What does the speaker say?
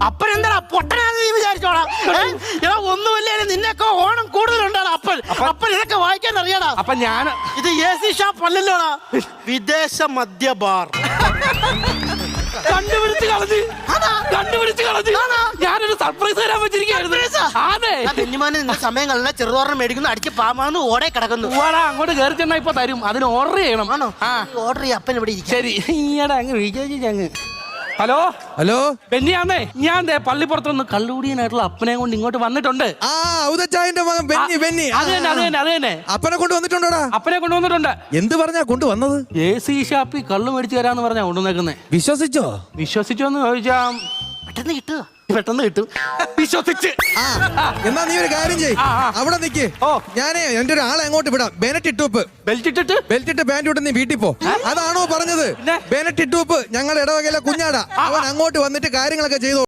അപ്പനെന്താ പൊട്ടനാന്ന് നീ വിചാരിച്ചോടാ? എടാ ഒന്നുമില്ലേ, നിന്നെയൊക്കെ ഓണം കൂടുതലുണ്ടാണ്. അപ്പൻ ഇതൊക്കെ വായിക്കാൻ അറിയാടാ. അപ്പൊ ഞാൻ ഇത് AC ഷാപ്പ് അല്ലല്ലോടാ, വിദേശ മദ്യ ബാർ. കണ്ടുപിടിച്ച് കളഞ്ഞ് ഞാനൊരു സർപ്രൈസ് തരാൻ വെച്ചിരിക്കുന്നു. ബെന്നിമാന് നിന്ന സമയങ്ങളിൽ ചെറുതോറണം മേടിക്കുന്നു, അടിച്ച് പാമാന്ന് ഓടെ കിടക്കുന്നു. അങ്ങോട്ട് കയറി ചെന്നാ ഇപ്പൊ തരും. അതിന് ഓർഡർ ചെയ്യണം. ആണോ? ഓർഡർ ചെയ്യ, അപ്പൻ ഇവിടെ ഇരിക്കും. ശരി, ഈയിടെ അങ്ങ് വിജയിച്ചങ്ങ്. Hello hello, ബെന്നിയാന്നേ. ഞാൻ പള്ളിപ്പുറത്തുനിന്ന് കള്ളുകൂടിയനായിട്ടുള്ള അപ്പനെ കൊണ്ട് ഇങ്ങോട്ട് വന്നിട്ടുണ്ട്. ആ ഔദച്ചായന്റെ മകൻ ബെന്നി. അത് തന്നെ. അപ്പനെ കൊണ്ട് വന്നിട്ടുണ്ടോടാ? അപ്പനെ കൊണ്ടുവന്നിട്ടുണ്ട്. എന്ത് പറഞ്ഞാ കൊണ്ടുവന്നത്? AC ഷാപ്പിൽ കള്ളു മേടിച്ചു തരാന്ന് പറഞ്ഞാ കൊണ്ടുവന്നേക്കുന്നേ. വിശ്വസിച്ചോന്ന് ചോദിച്ചാ പെട്ടെന്ന് കിട്ടും. വിശ്വസിച്ച്. എന്നാ നീ ഒരു കാര്യം ചെയ്യ്, അവിടെ നിക്ക്. ഞാനേ എന്റെ ഒരു ആളെ അങ്ങോട്ട് വിടാം. ബെൽറ്റ് ഇട്ട് പാന്റ് ഇട്ട് നീ വീട്ടിൽ പോ. അതാണോ പറഞ്ഞത്? ബെനറ്റ് ഇട്ടൂപ്പ് ഞങ്ങളുടെ ഇടവകയിലെ കുഞ്ഞാടാ. അവൻ അങ്ങോട്ട് വന്നിട്ട് കാര്യങ്ങളൊക്കെ ചെയ്തു.